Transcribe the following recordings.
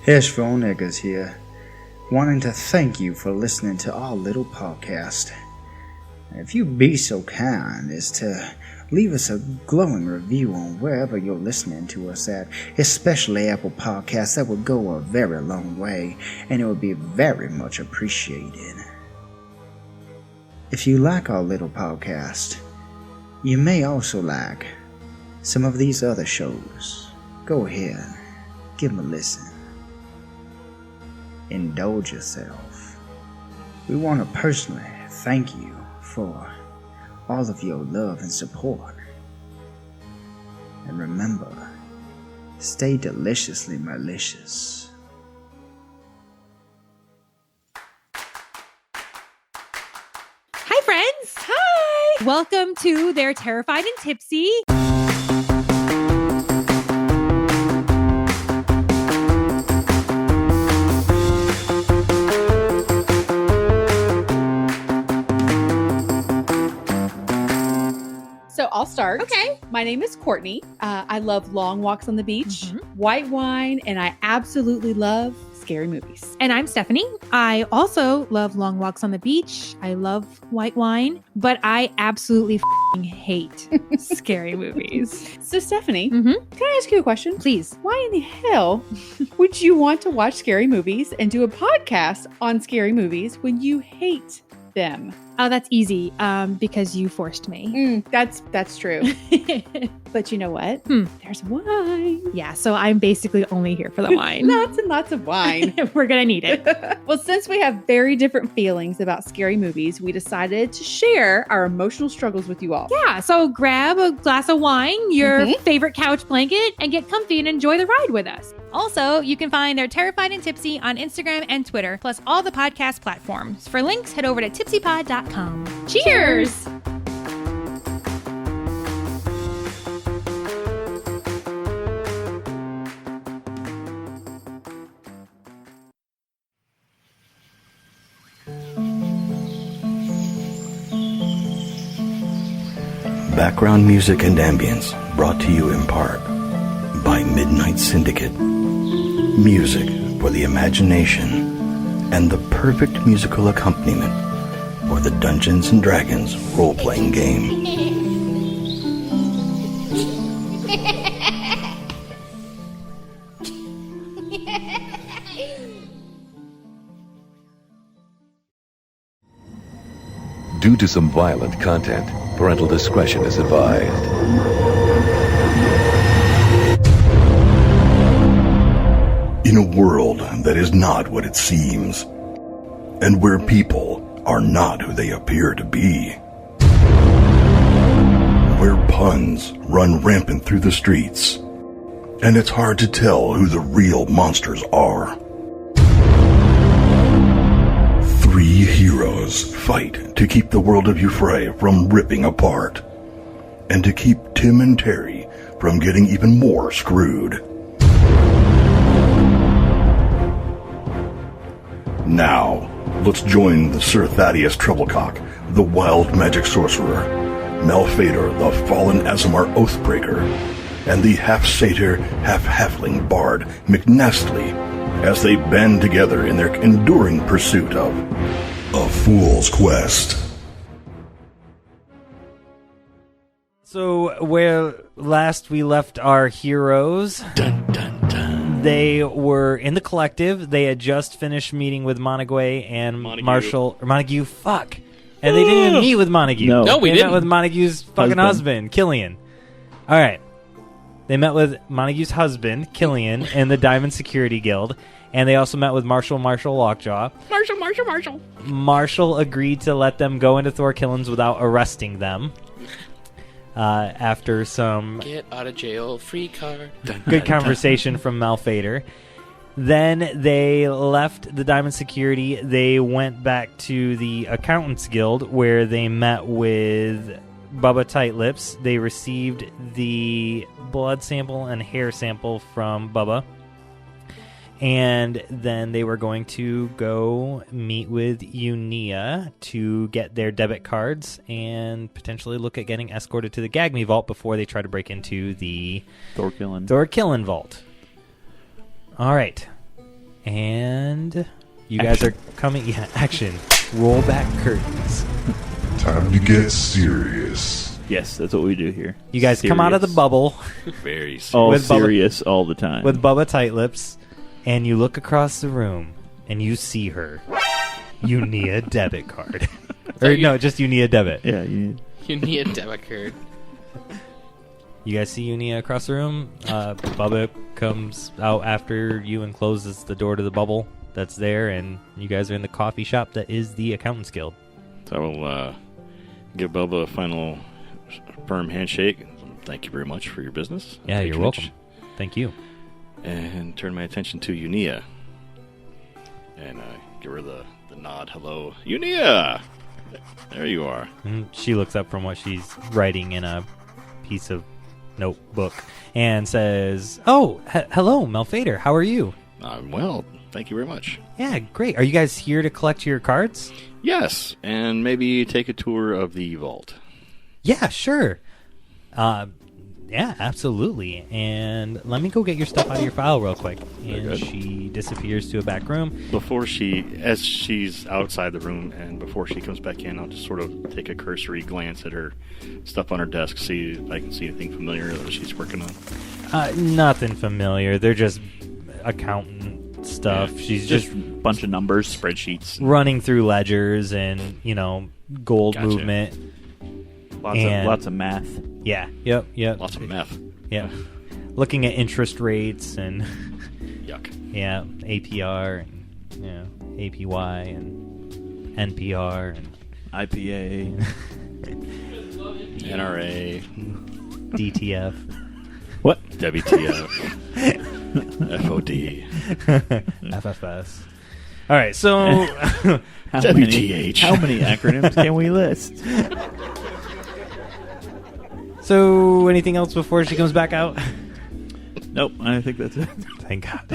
S3-E38 here, wanting to thank you for listening to our little podcast. If you'd be so kind as to leave us a glowing review on wherever you're listening to us at, especially Apple Podcasts, that would go a very long way, and it would be very much appreciated. If you like our little podcast, you may also like some of these other shows. Go ahead, give them a listen. Indulge yourself. We want to personally thank you for all of your love and support. And remember, stay deliciously malicious. Hi, friends. Hi. Welcome to They're Terrified and Tipsy. So I'll start. Okay. My name is Courtney. I love long walks on the beach, white wine, and I absolutely love scary movies. And I'm Stephanie. I also love long walks on the beach. I love white wine, but I absolutely hate scary movies. So Stephanie, Mm-hmm. can I ask you a question? Please. Why in the hell would you want to watch scary movies and do a podcast on scary movies when you hate them? Oh, that's easy. Because you forced me. That's true. But you know what? There's wine. Yeah, so I'm basically only here for the wine. Lots and lots of wine. We're gonna need it. Well, since we have very different feelings about scary movies, we decided to share our emotional struggles with you all. Yeah, so grab a glass of wine, your favorite couch blanket, and get comfy and enjoy the ride with us. Also, you can find They're Terrified and Tipsy on Instagram and Twitter, plus all the podcast platforms. For links, head over to tipsypod.com. Cheers! Background music and ambience brought to you in part by Midnight Syndicate. Music for the imagination and the perfect musical accompaniment for the Dungeons & Dragons role-playing game. Due to some violent content, parental discretion is advised. In a world that is not what it seems, and where people are not who they appear to be, where puns run rampant through the streets, and it's hard to tell who the real monsters are. Three heroes fight to keep the world of Euphrae from ripping apart, and to keep Tim and Terry from getting even more screwed. Now, let's join the Sir Thaddeus Trebilcock, the wild magic sorcerer, Malphaedor, the fallen Aasimar Oathbreaker, and the half-satyr, half-halfling bard, Nastly, as they band together in their enduring pursuit of a fool's quest. So, where last we left our heroes, they were in the collective. They had just finished meeting with Montague and Montague, fuck. And they didn't even meet with Montague. No, we didn't. They met didn't. with Montague's fucking husband, Killian. All right. They met with Montague's husband, Killian, in the Diamond Security Guild. And they also met with Marshall Lockjaw. Marshall. Marshall agreed to let them go into Thorkillin's without arresting them. After some get out of jail free card. good conversation from Malphaedor. Then they left the Diamond Security. They went back to the Accountants Guild where they met with Bubba Tightlips. They received the blood sample and hair sample from Bubba. And then they were going to go meet with Unia to get their debit cards and potentially look at getting escorted to the GAG-ME vault before they try to break into the Thorkillin vault. All right. And you guys are coming. Yeah, action. Roll back curtains. Time to get serious. Yes, that's what we do here. You guys come out of the bubble. Very serious. All with serious all the time. With Bubba Tight-Lips, and you look across the room, and you see her. Unia Debit card. Or no, just Unia Debit. Yeah, you Unia Debit card. You guys see Unia across the room. Bubba comes out after you and closes the door to the bubble that's there, and you guys are in the coffee shop that is the Accountants Guild. So I will give Bubba a final firm handshake. Thank you very much for your business. Yeah, you're welcome. Thank you. And turn my attention to Unia. And give her the nod. Hello, Unia! There you are. And she looks up from what she's writing in a piece of notebook and says, "Oh, hello, Malphaedor. How are you?" I'm well. Thank you very much. Yeah, great. Are you guys here to collect your cards? Yes, and maybe take a tour of the vault. Yeah, sure. Yeah, absolutely. And let me go get your stuff out of your file real quick. And she disappears to a back room. As she's outside the room and before she comes back in, I'll just sort of take a cursory glance at her stuff on her desk, see if I can see anything familiar that she's working on. Nothing familiar. They're just accountant stuff. Yeah, She's just a bunch of numbers, spreadsheets, running through ledgers and, gold movement. Lots of math. Yeah. Yep. Lots of meth. Yeah. Looking at interest rates and yuck. Yeah, APR and APY and NPR and IPA, NRA, DTF. What? WTF. FOD. FFS. All right, so WTH. How many acronyms can we list? So, anything else before she comes back out? Nope, I think that's it. Thank God.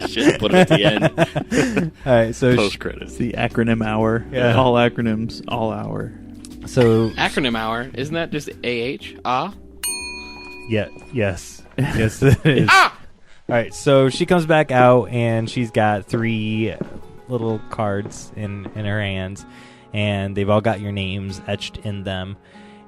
Just put it at the end. All right, so post credits. The acronym hour. Yeah. All acronyms, all hour. So acronym hour, isn't that just AH? Yeah. Yes. Yes, it is. All right, so she comes back out and she's got 3 little cards in her hands, and they've all got your names etched in them.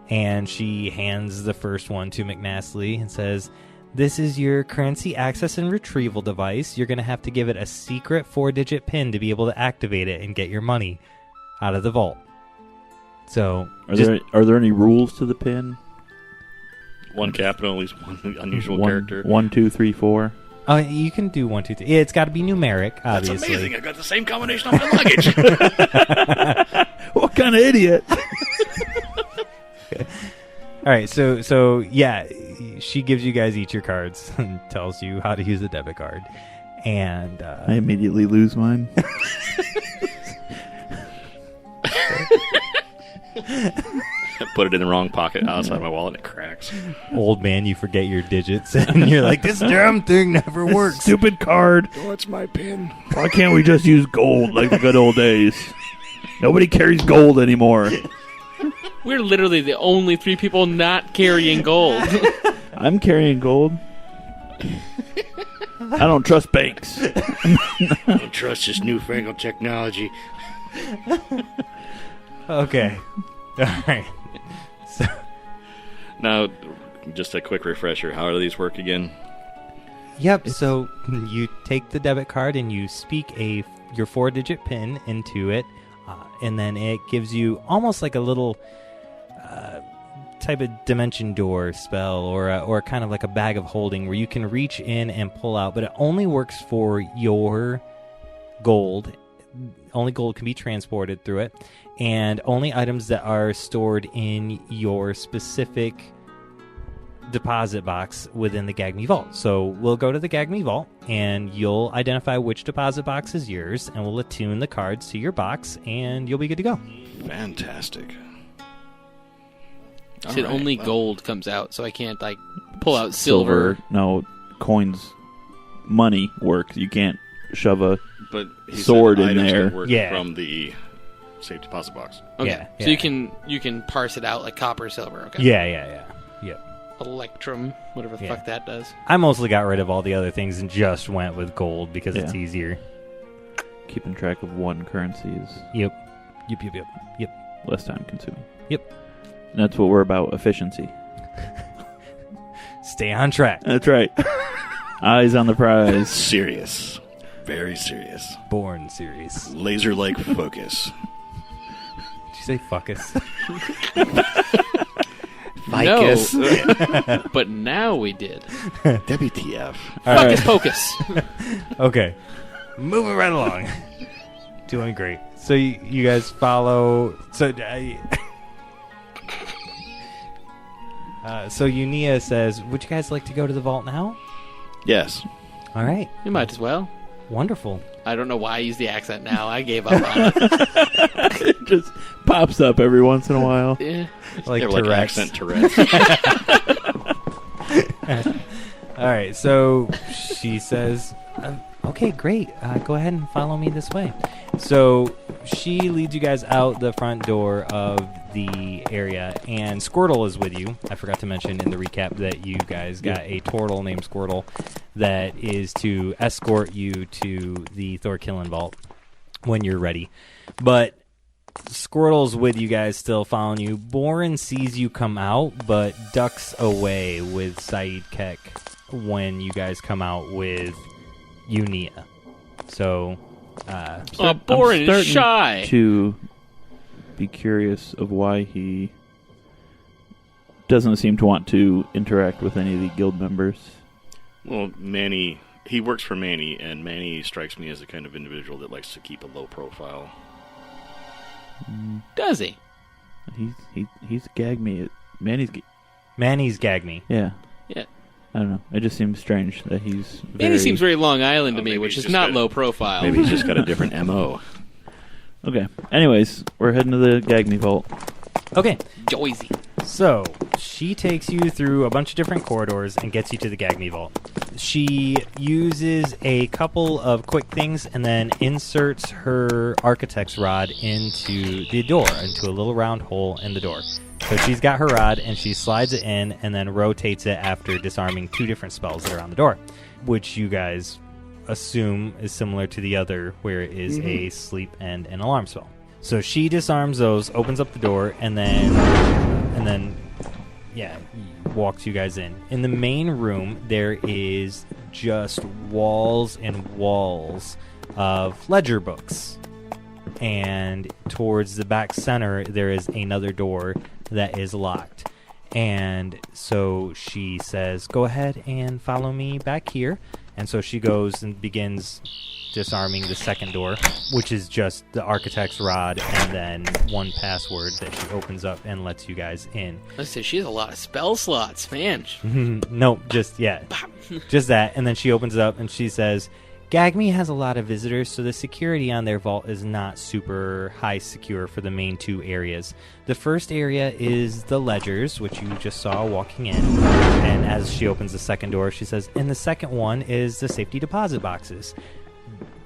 And she hands the first one to McNastly and says, "This is your currency access and retrieval device. You're going to have to give it a secret 4-digit PIN to be able to activate it and get your money out of the vault." So, are there any rules to the PIN? 1 capital, at least 1 unusual character. 1, 2, 3, 4. Oh, you can do 1, 2, 3. Yeah, it's got to be numeric, obviously. That's amazing. I got the same combination on my luggage. What kind of idiot? All right, so yeah, she gives you guys each your cards and tells you how to use a debit card, and I immediately lose mine. Put it in the wrong pocket outside my wallet, and it cracks. Old man, you forget your digits, and you're like, "This damn thing never works." Stupid card. What's my PIN? Why can't we just use gold like the good old days? Nobody carries gold anymore. We're literally the only 3 people not carrying gold. I'm carrying gold. I don't trust banks. I don't trust this newfangled technology. Okay. All right. So now, just a quick refresher. How do these work again? Yep. So you take the debit card and you speak your 4-digit PIN into it, and then it gives you almost like a little type of dimension door spell, or kind of like a bag of holding where you can reach in and pull out, but it only works for your gold. Only gold can be transported through it, and only items that are stored in your specific deposit box within the GAG-ME vault. So we'll go to the GAG-ME vault, and you'll identify which deposit box is yours, and we'll attune the cards to your box, and you'll be good to go. Fantastic. Said only gold comes out, so I can't pull out silver. No, coins, money works. You can't shove a he sword said in items there. that work from the safe deposit box. Okay. Yeah. So you can parse it out like copper, silver. Okay. Yeah. Yep. Electrum, whatever the fuck that does. I mostly got rid of all the other things and just went with gold because it's easier. Keeping track of one currency is Yep. less time consuming. Yep. And that's what we're about, efficiency. Stay on track. That's right. Eyes on the prize. Serious. Very serious. Born serious. Laser-like focus. Did you say fuckus? Ficus. No. But now we did. WTF. Focus, focus. Okay. Moving right along. Doing great. So you guys follow... So Unia says, would you guys like to go to the vault now? Yes. All right. You might as well. Wonderful. I don't know why I use the accent now. I gave up on it. It just pops up every once in a while. Yeah. Like Tourette's. Accent Tourette's. All right, so she says, okay, great. Go ahead and follow me this way. So she leads you guys out the front door of the area, and Squirtle is with you. I forgot to mention in the recap that you guys got a turtle named Squirtle that is to escort you to the Thorkillin vault when you're ready. But Squirtle's with you guys, still following you. Boren sees you come out, but ducks away with Syndicate when you guys come out with Unia. So, Boren is shy. To be curious of why he doesn't seem to want to interact with any of the guild members. Well, Manny, he works for Manny, and Manny strikes me as the kind of individual that likes to keep a low profile. Does he? He's GAG-ME. Manny's GAG-ME. Yeah. Yeah. I don't know. It just seems strange that he's Manny seems very Long Island to me, which is not low profile. Maybe he's just got a different MO. Okay. Anyways, we're heading to the GAG-ME vault. Okay. Joyzy. So, she takes you through a bunch of different corridors and gets you to the GAG-ME vault. She uses a couple of quick things and then inserts her architect's rod into the door, into a little round hole in the door. So she's got her rod and she slides it in and then rotates it after disarming two different spells that are on the door, which you guys assume is similar to the other, where it is a sleep and an alarm spell. So she disarms those, opens up the door, and then walks you guys in. In the main room, there is just walls and walls of ledger books. And towards the back center, there is another door that is locked. And so she says, go ahead and follow me back here. And so she goes and begins disarming the second door, which is just the architect's rod and then one password that she opens up and lets you guys in. Let's say she has a lot of spell slots, man. Nope, just that. And then she opens it up and she says, GAG-ME has a lot of visitors, so the security on their vault is not super high secure for the main two areas. The first area is the ledgers, which you just saw walking in. And as she opens the second door, she says, and the second one is the safety deposit boxes.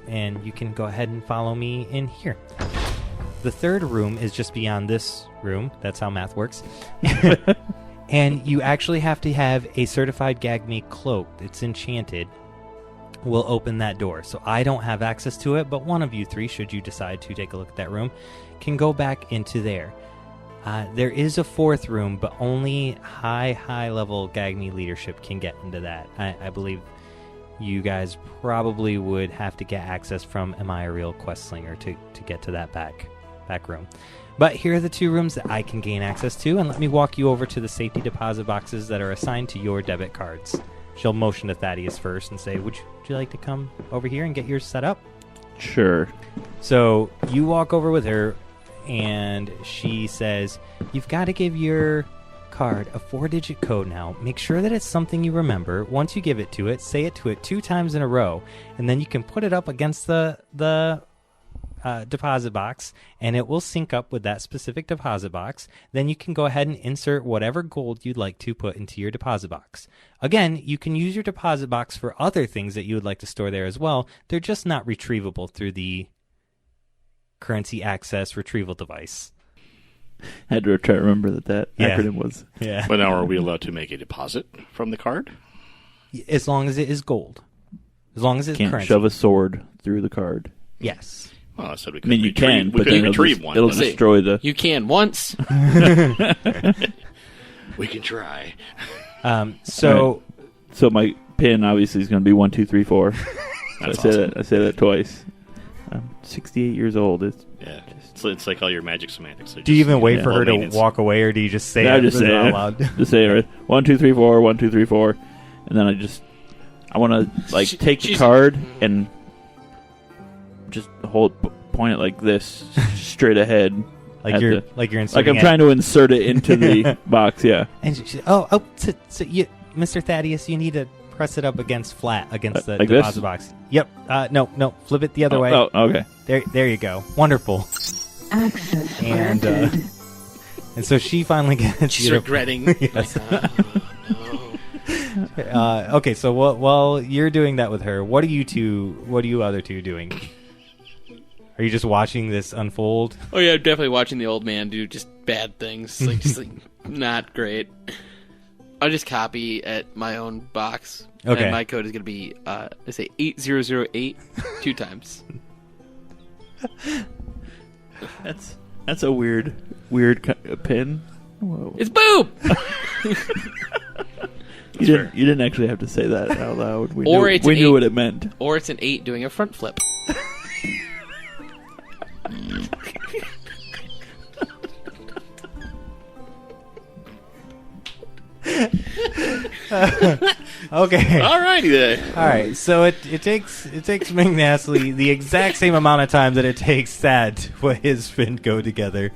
And you can go ahead and follow me in here. The third room is just beyond this room. That's how math works. And you actually have to have a certified GAG-ME cloak. It's enchanted. Will open that door. So I don't have access to it, but one of you three, should you decide to take a look at that room, can go back into there. There is a fourth room, but only high-level GAG-ME leadership can get into that. I believe you guys probably would have to get access from Am I a Real Questslinger to get to that back room. But here are the two rooms that I can gain access to, and let me walk you over to the safety deposit boxes that are assigned to your debit cards. She'll motion to Thaddeus first and say, would you like to come over here and get yours set up? Sure. So you walk over with her, and she says, you've got to give your card a 4-digit code now. Make sure that it's something you remember. Once you give it to it, say it to it 2 times in a row, and then you can put it up against the deposit box, and it will sync up with that specific deposit box. Then you can go ahead and insert whatever gold you'd like to put into your deposit box. Again, you can use your deposit box for other things that you would like to store there as well. They're just not retrievable through the currency access retrieval device. Had to try to remember that acronym was. Yeah. But now are we allowed to make a deposit from the card? As long as it is gold. As long as it's Can't currency. shove a sword through the card. Yes. Well, I said we I could mean, you can, but then retrieve one. it'll destroy the... You can once. We can try. So my pin obviously is going to be 1, 2, 3, 4. I say that twice. I'm 68 years old. It's it's like all your magic semantics. do you even wait for her to walk away, or do you just say it? I just say out it. loud? Just say it. 1, 2, 3, 4. 1, 2, 3, 4. And then I want to take the card and just point it like this, straight ahead. Like you're inserting I'm trying to insert it into the box. Yeah. And so you, Mr. Thaddeus, you need to press it up flat against the like deposit this? box. Yep. No. Flip it the other way. Oh, okay. There you go. Wonderful. Access And and so she finally gets. She's regretting. Yes. Like, no. Okay, so while you're doing that with her, what are you other two doing? Are you just watching this unfold? Oh yeah, I'm definitely watching the old man do just bad things. Just not great. I'll just copy at my own box. Okay. And my code is going to be, I say 8008 2 times. That's a weird pin. Whoa. It's boob! You didn't actually have to say that out loud. We Or knew what it meant. Or it's an 8 doing a front flip. Okay. Alrighty then. All right. So it takes McNastly the exact same amount of time that it takes Thad to put his fin go together,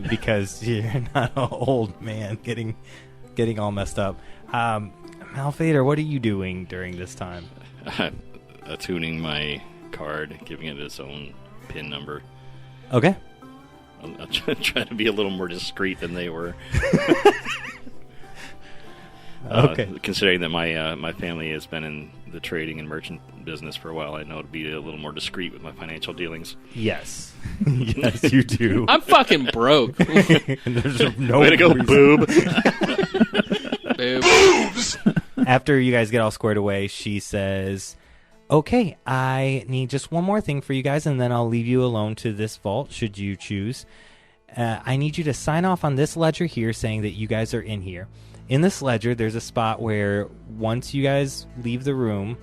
because you're not an old man getting all messed up. Malphaedor, what are you doing during this time? Tuning my card, giving it its own pin number. Okay. I'll try to be a little more discreet than they were. Okay. Considering that my family has been in the trading and merchant business for a while, I know to be a little more discreet with my financial dealings. Yes. Yes, you do. I'm fucking broke. There's no way to go, reason. boob. Boobs. After you guys get all squared away, she says, okay, I need just one more thing for you guys, and then I'll leave you alone to this vault, should you choose. I need you to sign off on this ledger here saying that you guys are in here. In this ledger, there's a spot where once you guys leave the room,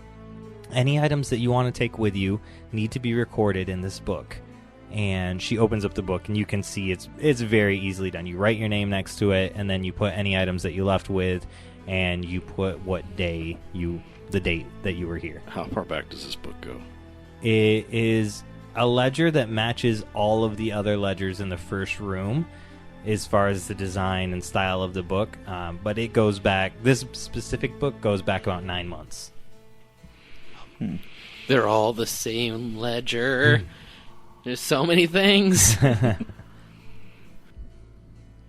any items that you want to take with you need to be recorded in this book. And she opens up the book, and you can see it's very easily done. You write your name next to it, and then you put any items that you left with, and you put what day the date that you were here. How far back does this book go? It is a ledger that matches all of the other ledgers in the first room as far as the design and style of the book, but it goes back, this specific book goes back about 9 months. They're all the same ledger. There's so many things.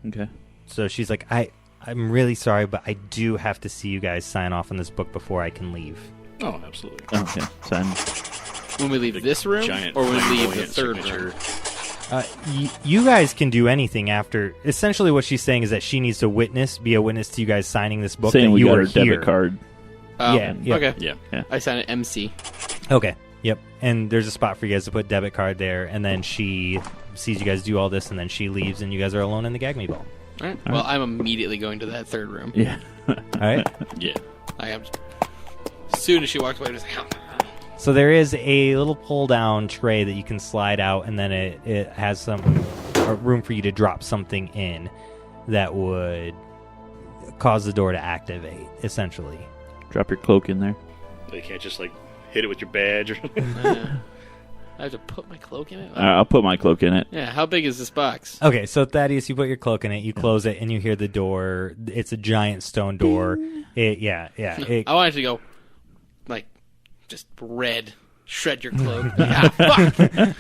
Okay. So she's like, I'm really sorry, but I do have to see you guys sign off on this book before I can leave. Oh, absolutely. Okay. Sign. When we leave this room, Giant or when we leave the flamboyant third room? You guys can do anything after. Essentially, what she's saying is that she needs to be a witness to you guys signing this book. Saying that we you got were her here. debit card. Yeah. Okay. Yeah. I signed an MC. Okay. Yep. And there's a spot for you guys to put debit card there, and then she sees you guys do all this, and then she leaves, and you guys are alone in the GAG-ME vault. All right. Well, I'm immediately going to that third room. Yeah. All right. Yeah. I am. As soon as she walks away, I'm just like, So there is a little pull-down tray that you can slide out, and then it has a room for you to drop something in that would cause the door to activate, essentially. Drop your cloak in there. You can't just hit it with your badge or something. I have to put my cloak in it? I'll put my cloak in it. Yeah, how big is this box? Okay, so Thaddeus, you put your cloak in it, you close it, and you hear the door. It's a giant stone door. I want it to go, just red. Shred your cloak. Fuck!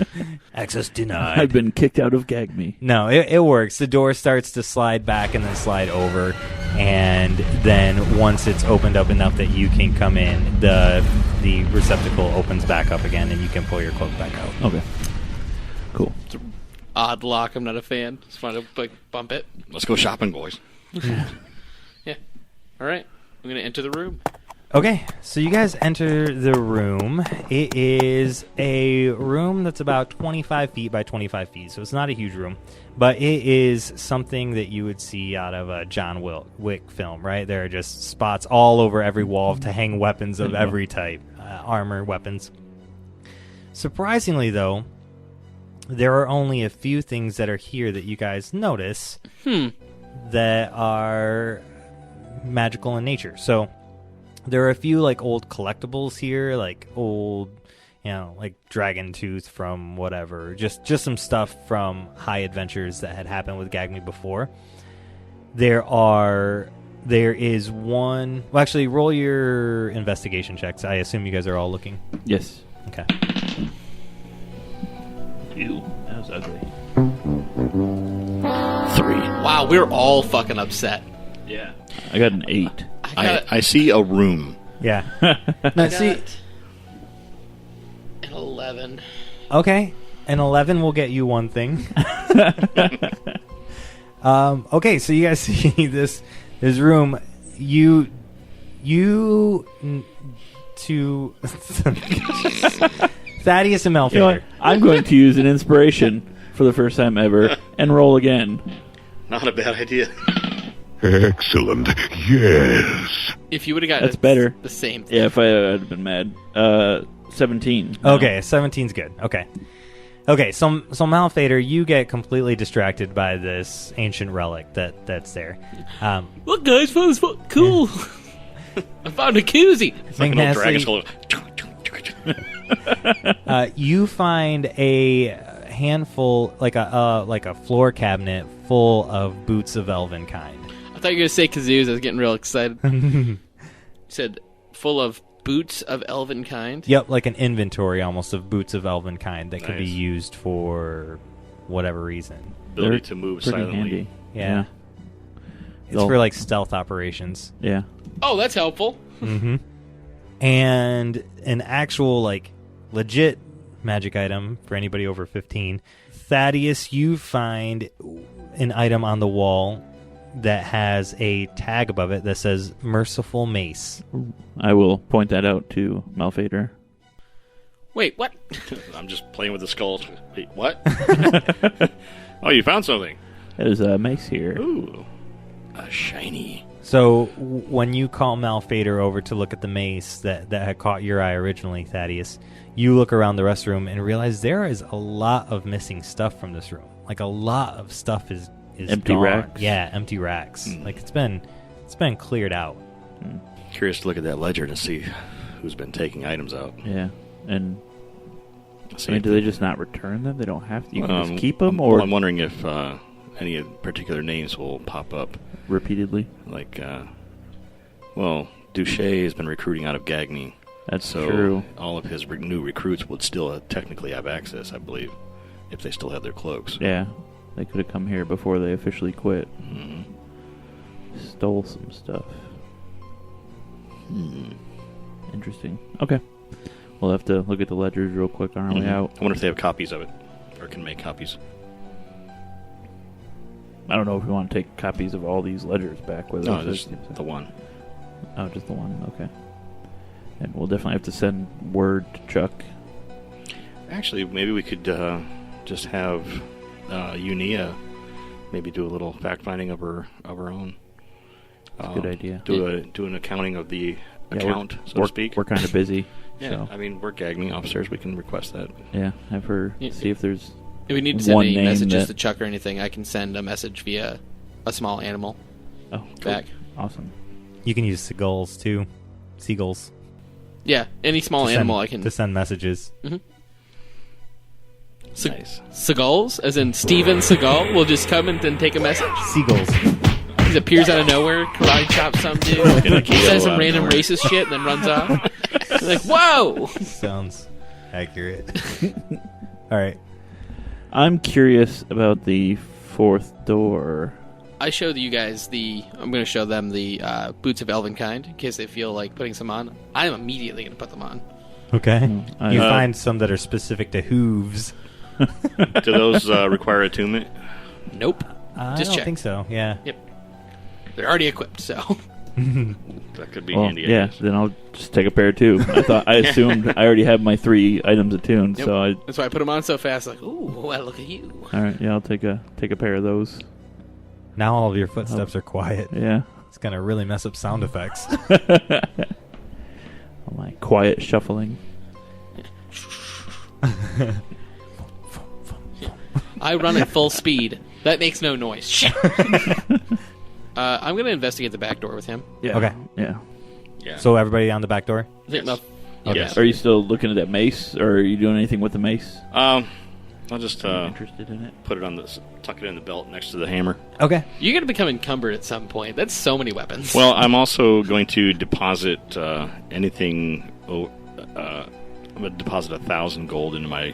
Access denied. I've been kicked out of GAG-ME. No, it works. The door starts to slide back and then slide over, and then once it's opened up enough that you can come in, the receptacle opens back up again, and you can pull your cloak back out. Okay. Cool. odd lock. I'm not a fan. Just want to bump it. Let's go shopping, boys. Yeah. All right. I'm going to enter the room. Okay, so you guys enter the room. It is a room that's about 25 feet by 25 feet, so it's not a huge room, but it is something that you would see out of a John Wick film, right? There are just spots all over every wall to hang weapons of every type, armor, weapons. Surprisingly, though, there are only a few things that are here that you guys notice that are magical in nature. So there are a few like old collectibles here, like old, like dragon tooth from whatever, just some stuff from high adventures that had happened with GAG-ME before. There is one. Well, actually, roll your investigation checks. I assume you guys are all looking. Yes. Okay. Ew, that was ugly. 3. Wow, we're all fucking upset. Yeah. I got an 8. I see a room. Yeah. Now, see, an 11. Okay, an 11 will get you one thing. Okay, so you guys see this room. You to Thaddeus and Malphaedor. You know what? I'm going to use an inspiration for the first time ever and roll again. Not a bad idea. Excellent. Yes. If you would have gotten That's better. The same thing. Yeah, if I had been mad. 17. Okay, 17's good. Okay, so Malphaedor, you get completely distracted by this ancient relic that's there. Look, guys, that was cool. I found a koozie. It's like an old dragon skull. You find a handful, like a floor cabinet full of boots of elven kind. I thought you were going to say kazoos. I was getting real excited. You said full of boots of elven kind? Yep, like an inventory almost of boots of elven kind that can be used for whatever reason. Ability to move silently. Handy. Yeah. It's for like stealth operations. Yeah. Oh, that's helpful. Mm-hmm. And an actual, like, legit magic item for anybody over 15. Thaddeus, you find an item on the wall that has a tag above it that says Merciful Mace. I will point that out to Malphaedor. Wait, what? I'm just playing with the skulls. Wait, what? Oh, you found something. There's a mace here. Ooh. A shiny. So when you call Malphaedor over to look at the mace that had caught your eye originally, Thaddeus, you look around the rest room and realize there is a lot of missing stuff from this room. Like a lot of stuff is empty gone. racks. Yeah, empty racks. Like it's been cleared out. Curious to look at that ledger to see who's been taking items out. Yeah, and I mean, do they just not return them? They don't have to. You can just keep them, or I'm wondering if any particular names will pop up repeatedly. Like, Duché has been recruiting out of GAG-ME. That's true. All of his new recruits would still technically have access, I believe, if they still had their cloaks. Yeah, they could have come here before they officially quit. Mm-hmm. Stole some stuff. Interesting. Okay. We'll have to look at the ledgers real quick on our way out. I wonder if they have copies of it, or can make copies. I don't know if we want to take copies of all these ledgers back with us. No, just the one. Oh, just the one. Okay. And we'll definitely have to send word to Chuck. Actually, maybe we could just have Unia maybe do a little fact-finding of her own. That's a good idea. Do an accounting of the account, so to speak. We're kind of busy. Yeah, so. I mean, we're GAG-ME upstairs. We can request that. Yeah, have her see if there's if we need to send one any name messages to Chuck or anything, I can send a message via a small animal. Oh, back. Awesome. You can use seagulls too. Seagulls. Yeah, any small animal I can to send messages. Mm-hmm. Nice. Seagulls, as in Steven Seagal, will just come and then take a message. Seagulls. He just appears out of nowhere, karate chops some dude, says some random racist shit, and then runs off. Like, whoa! Sounds accurate. All right. I'm curious about the fourth door. I showed you guys I'm going to show them the boots of Elvenkind in case they feel like putting some on. I'm immediately going to put them on. Okay. You find some that are specific to hooves. Do those require attunement? Nope. I Just don't check. think so. Yeah. Yep. They're already equipped, so. That could be handy. I Yeah, guess. then I'll just take a pair too. I assumed I already have my 3 items attuned, Yep. so I. That's why I put them on so fast. Like, ooh, well, look at you. All right, yeah, I'll take a pair of those. Now all of your footsteps are quiet. Yeah. It's going to really mess up sound effects. All my quiet shuffling. I run at full speed. That makes no noise. Shit. I'm going to investigate the back door with him. Yeah. Okay. Yeah. Yeah. So everybody on the back door? I think Yes. Are you still looking at that mace, or are you doing anything with the mace? I'll just Interested in it? put it on tuck it in the belt next to the hammer. Okay. You're going to become encumbered at some point. That's so many weapons. Well, I'm also going to deposit anything. I'm going to deposit 1,000 gold into my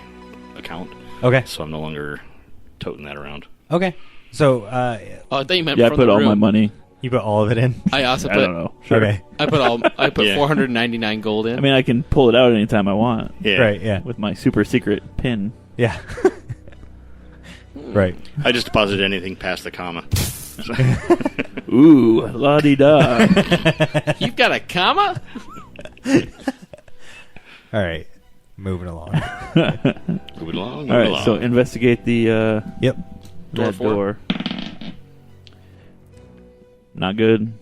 account, Okay. so I'm no longer toting that around. Okay. So I thought you meant Yeah, I from put the all room. my money. you put all of it in? I also I put. don't know. Sure. Okay. I put Yeah. 499 gold in. I mean, I can pull it out anytime I want Yeah. Right, yeah. with my super secret pin. Yeah. Right. I just deposited anything past the comma. Ooh, la-di-da. You've got a comma? All right. Moving along. Move it along. All right, so investigate the Yep. Door that four. door. Not good.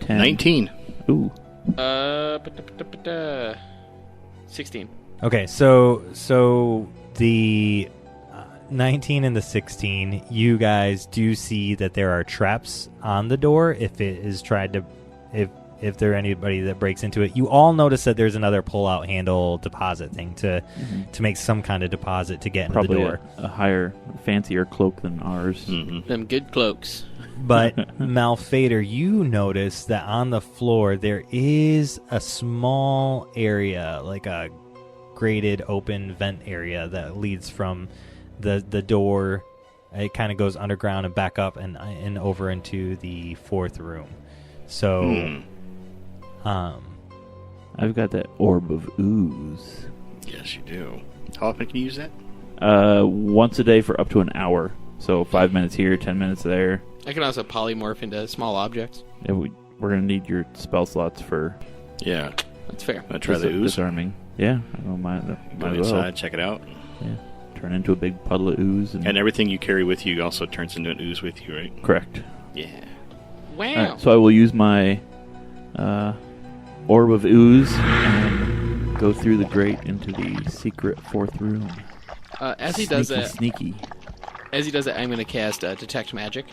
10. 19. Ooh. 16. Okay, so the 19 and the 16, you guys do see that there are traps on the door if it is tried to if there anybody that breaks into it. You all notice that there's another pull-out handle deposit thing to make some kind of deposit to get into Probably the door. a higher, fancier cloak than ours. Mm-hmm. Them good cloaks. But Malphaedor, you notice that on the floor there is a small area, like a grated open vent area that leads from the door. It kind of goes underground and back up and over into the fourth room. So, I've got that orb of ooze. Yes, you do. How often can you use that? Once a day for up to an hour. So 5 minutes here, 10 minutes there. I can also polymorph into small objects. Yeah, we're gonna need your spell slots for Yeah. That's fair. Want to try the ooze? disarming. Yeah, I don't mind. Go Might as well. inside, check it out. Yeah, turn into a big puddle of ooze. And everything you carry with you also turns into an ooze with you, right? Correct. Yeah. Wow. All right, so I will use my orb of ooze and go through the grate into the secret fourth room. As he does that, Sneaky. I'm going to cast Detect Magic.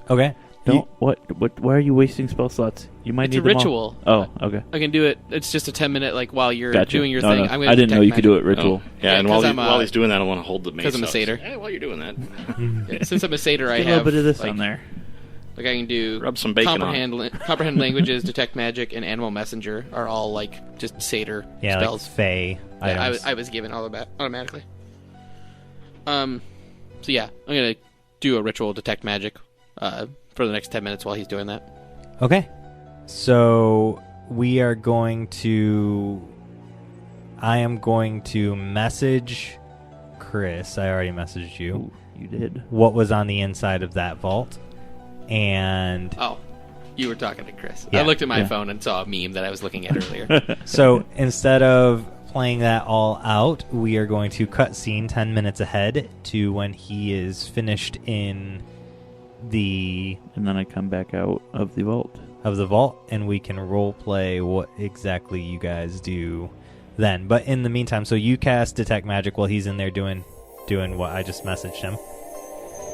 okay. Don't what? Why are you wasting spell slots? You might It's need a them all. ritual. Oh, okay. I can do it. It's just a 10-minute, like, while you're Gotcha. doing your No, thing. no. I'm gonna I didn't know you detect could do it magic. ritual. Yeah, Yeah, and 'cause while he's doing that, I want to hold the mace. 'cause I'm a up. satyr. Hey, while you're doing that, Yeah, since I'm a satyr, I Get a have little bit of this like, on there. Like I can do Rub some bacon comprehend languages, detect magic, and animal messenger are all like just satyr Yeah, spells. like Fey items. I was given all of that automatically. So yeah, I'm gonna do a ritual detect magic for the next 10 minutes while he's doing that. Okay. So we are going to... I am going to message Chris. I already messaged you. Ooh, you did. What was on the inside of that vault. And Oh, you were talking to Chris. Yeah, I looked at my yeah. phone and saw a meme that I was looking at earlier. so instead of playing that all out, we are going to cut scene 10 minutes ahead to when he is finished in the... And then I come back out of the vault. of the vault, and we can role play what exactly you guys do then. But in the meantime, so you cast detect magic while he's in there doing what I just messaged him.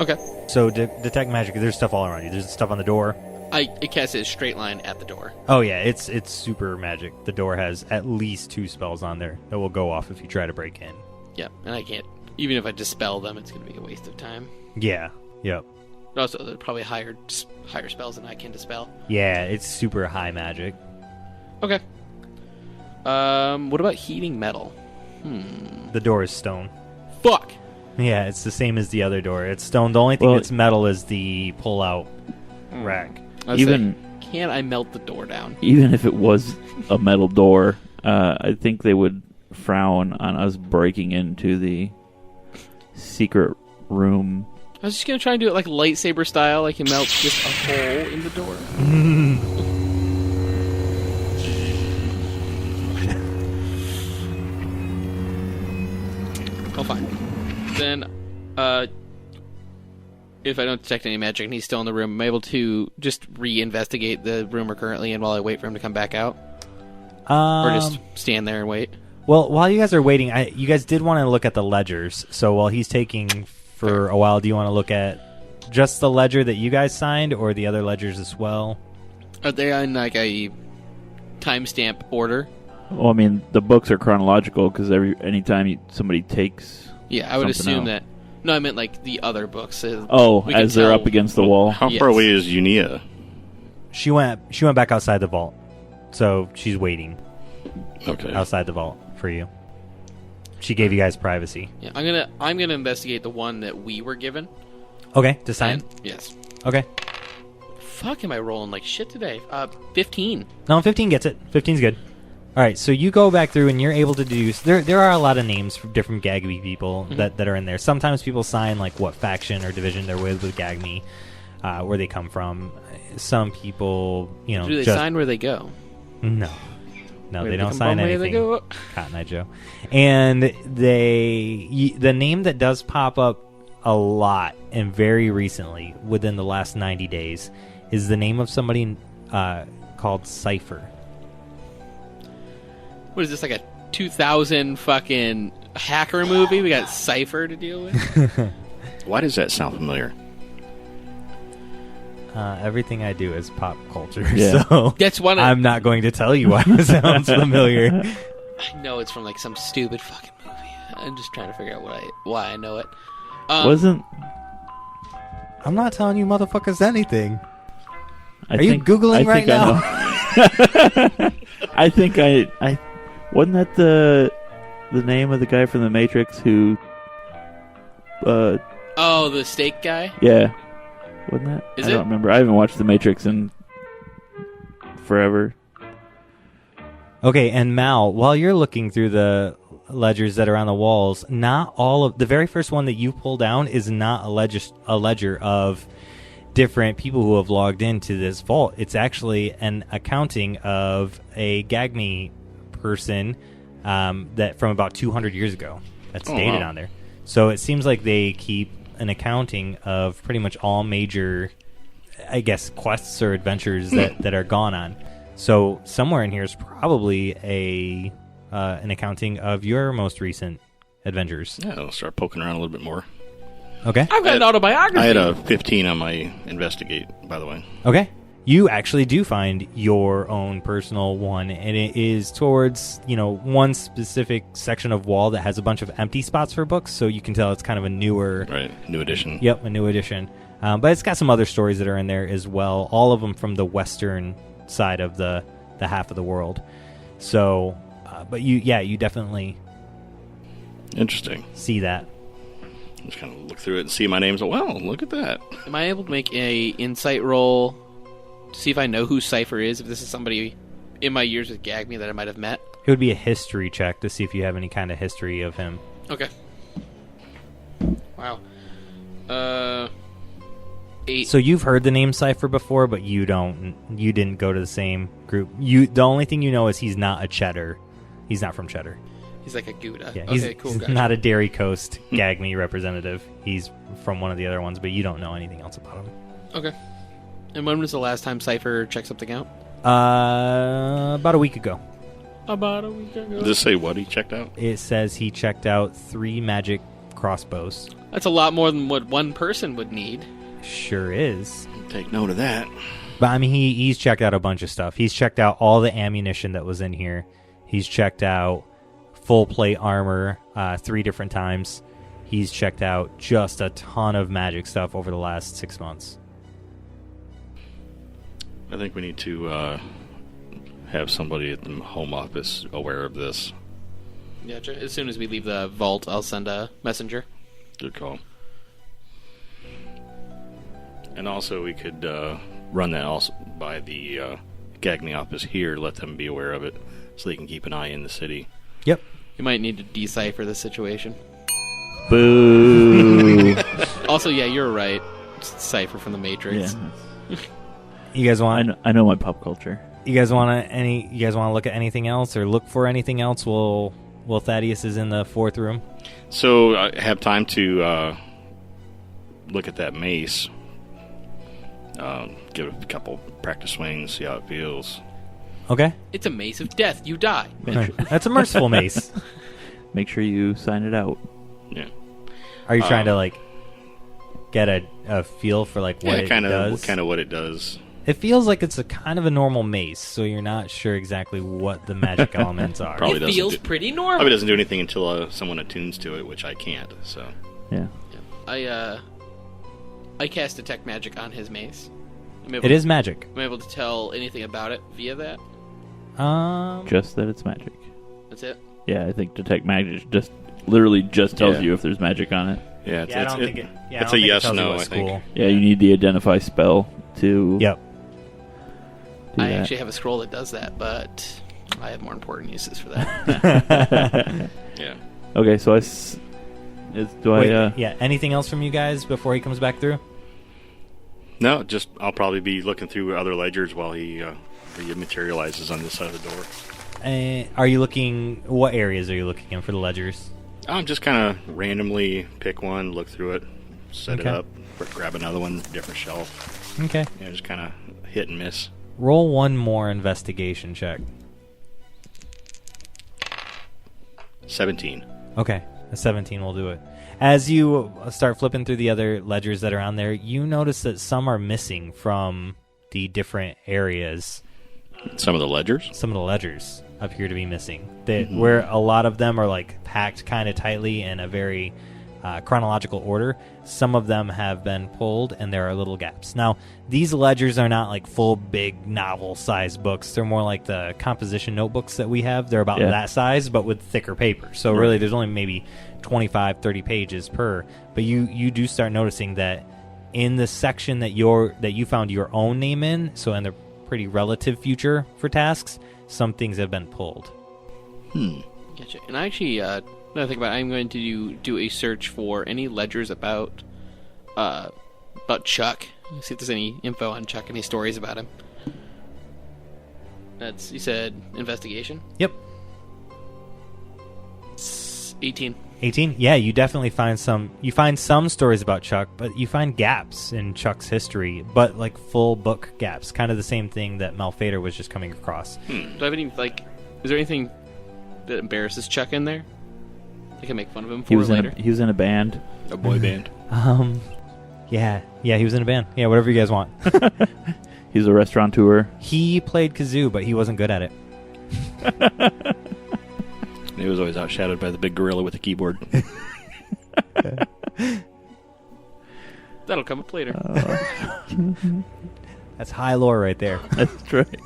Okay. So detect magic. There's stuff all around you. There's stuff on the door. I cast a straight line at the door. Oh yeah, it's super magic. The door has at least 2 spells on there that will go off if you try to break in. Yeah, and I can't. Even if I dispel them, it's going to be a waste of time. Yeah. Yep. Also, they're probably higher spells than I can dispel. Yeah, it's super high magic. Okay. What about heating metal? The door is stone. Fuck! Yeah, it's the same as the other door. It's stone. The only thing that's metal is the pull-out rack. I was Even saying, can I melt the door down? even if it was a metal door, I think they would frown on us breaking into the secret room. I was just going to try and do it like lightsaber style, like he melts just a hole in the door. Oh, fine. Then, if I don't detect any magic and he's still in the room, I'm able to just re-investigate the room we're currently in while I wait for him to come back out? Or just stand there and wait? Well, while you guys are waiting, you guys did want to look at the ledgers. So while he's taking for a while, do you want to look at just the ledger that you guys signed or the other ledgers as well? Are they in like a timestamp order? Well, I mean, the books are chronological because anytime somebody takes Yeah, I would assume out. that. No, I meant like the other books. As they're up against the wall. How far away is Unia? She went back outside the vault. So she's waiting. Okay. Outside the vault for you. She gave you guys privacy. Yeah, I'm gonna investigate the one that we were given. Okay, to sign? Yes. Okay. Fuck, am I rolling like shit today? 15. No, 15 gets it. 15's good. All right, so you go back through and you're able to deduce. There are a lot of names for different GAG-ME people that are in there. Sometimes people sign like what faction or division they're with GAG-ME, where they come from. Some people, Do they sign where they go? No, Where they they don't come sign from, where anything. they go. Cotton Eye Joe. And the name that does pop up a lot and very recently, within the last 90 days, is the name of somebody called Cypher. What is this, like a 2000 fucking hacker movie? We got Cypher to deal with? Why does that sound familiar? Everything I do is pop culture, Yeah. so That's one of... I'm not going to tell you why it sounds familiar. I know it's from like some stupid fucking movie. I'm just trying to figure out why I know it. Wasn't... I'm not telling you motherfuckers anything. Are you Googling right now? I think I... Wasn't that the name of the guy from The Matrix who... Oh, the steak guy? Yeah. Wasn't that? Is I it? don't remember. I haven't watched The Matrix in forever. Okay, and Mal, while you're looking through the ledgers that are on the walls, not all of... The very first one that you pull down is not a ledger of different people who have logged into this vault. It's actually an accounting of a GAG-ME person that from about 200 years ago. That's dated on there. So it seems like they keep an accounting of pretty much all major, I guess, quests or adventures that are gone on. So somewhere in here is probably an accounting of your most recent adventures. Yeah, I'll start poking around a little bit more. Okay. I've got an autobiography. I had a 15 on my investigate, by the way. Okay. You actually do find your own personal one, and it is towards, one specific section of wall that has a bunch of empty spots for books, so you can tell it's kind of a newer... Right, new edition. Yep, a new edition. But it's got some other stories that are in there as well, all of them from the western side of the half of the world. So, but you definitely... Interesting. See that. Just kind of look through it and see my names. Well, look at that. Am I able to make a insight roll to see if I know who Cypher is? If this is somebody in my years with GAG-ME that I might have met? It would be a history check to see if you have any kind of history of him. Okay. Wow. 8. So you've heard the name Cypher before, but you didn't go to the same group. The only thing you know is he's not a Cheddar. He's not from Cheddar. He's like a Gouda. Yeah, okay, cool. He's Gotcha. not a Dairy Coast GAG-ME representative. He's from one of the other ones, but you don't know anything else about him. Okay. And when was the last time Cypher checked something out? About a week ago. About a week ago. Does it say what he checked out? It says he checked out 3 magic crossbows. That's a lot more than what one person would need. Sure is. Take note of that. But I mean, he's checked out a bunch of stuff. He's checked out all the ammunition that was in here. He's checked out full plate armor 3 different times. He's checked out just a ton of magic stuff over the last 6 months. I think we need to have somebody at the home office aware of this. Yeah, as soon as we leave the vault, I'll send a messenger. Good call. And also, we could run that also by the GAG-ME office here, let them be aware of it, so they can keep an eye in the city. Yep. You might need to decipher the situation. Boo. Also, yeah, you're right. Cipher from the Matrix. Yeah. You guys want? I know my pop culture. You guys want to look at anything else or look for anything else? While Thaddeus is in the fourth room. So I have time to look at that mace. Give it a couple practice swings, see how it feels. Okay. It's a mace of death. You die. That's a merciful mace. Make sure you sign it out. Yeah. Are you trying to get a feel for what it does? Kind of what it does. It feels like it's a kind of a normal mace, so you're not sure exactly what the magic elements are. It feels pretty normal. Probably doesn't do anything until someone attunes to it, which I can't. So yeah. I cast detect magic on his mace. It is magic. Am I able to tell anything about it via that? Just that it's magic. That's it? Yeah, I think detect magic literally just tells you if there's magic on it. Yeah, I don't think it's a yes/no. I think. Cool. Yeah, you need the identify spell to. Yep. I actually have a scroll that does that, but I have more important uses for that. Yeah. Okay, so anything else from you guys before he comes back through? No, just I'll probably be looking through other ledgers while he materializes on this side of the door. Are you looking? What areas are you looking in for the ledgers? I'm just kind of randomly pick one, look through it, set it up, grab another one, different shelf. Okay. Yeah, just kind of hit and miss. Roll one more investigation check. 17. Okay, a 17 will do it. As you start flipping through the other ledgers that are on there, you notice that some are missing from the different areas. Some of the ledgers? Some of the ledgers appear to be missing. Where a lot of them are packed kind of tightly in a very chronological order. Some of them have been pulled, and there are little gaps. Now, these ledgers are not full, big, novel-sized books. They're more like the composition notebooks that we have. They're about that size, but with thicker paper. So really, there's only maybe 25, 30 pages per. But you do start noticing that in the section that you found your own name in, so in the pretty relative future for tasks, some things have been pulled. Gotcha. And I actually, now that I think about it, I'm going to do a search for any ledgers about Chuck. See if there's any info on Chuck, any stories about him. You said investigation? Yep. 18. 18? Yeah, you definitely find some. You find some stories about Chuck, but you find gaps in Chuck's history, but full book gaps. Kind of the same thing that Malphaedor was just coming across. Do I have any, is there anything that embarrasses Chuck in there? I can make fun of him for later. He was in a band. A boy band. Yeah, he was in a band. Yeah, whatever you guys want. He's a restaurateur. He played kazoo, but he wasn't good at it. He was always outshadowed by the big gorilla with the keyboard. That'll come up later. That's high lore right there. That's right.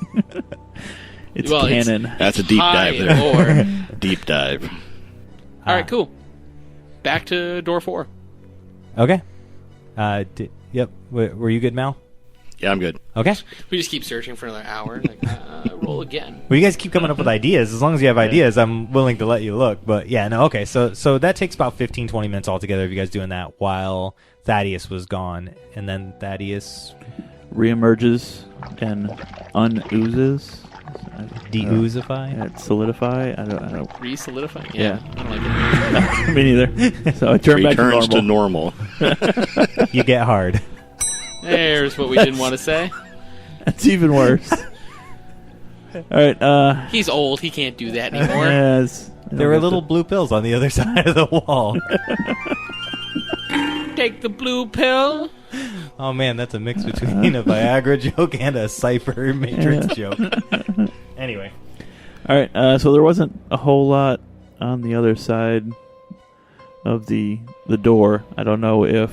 It's canon. That's a deep dive there. Lore. Deep dive. All right, cool. Back to door 4. Okay. Yep. Were you good, Mal? Yeah, I'm good. Okay. We just keep searching for another hour. Roll again. Well, you guys keep coming up with ideas. As long as you have ideas, I'm willing to let you look. But yeah, no, okay. So that takes about 15, 20 minutes altogether of you guys doing that while Thaddeus was gone. And then Thaddeus reemerges and unoozes. De-oozify? Solidify? I don't. Re-solidify? Yeah. I don't like it. Me neither. So I turn back to normal. You get hard. There's what we didn't want to say. That's even worse. All right. He's old. He can't do that anymore. Yes. There were little blue pills on the other side of the wall. Take the blue pill. Oh man, that's a mix between a Viagra joke and a Cypher Matrix joke. Anyway. All right. So there wasn't a whole lot on the other side of the door. I don't know if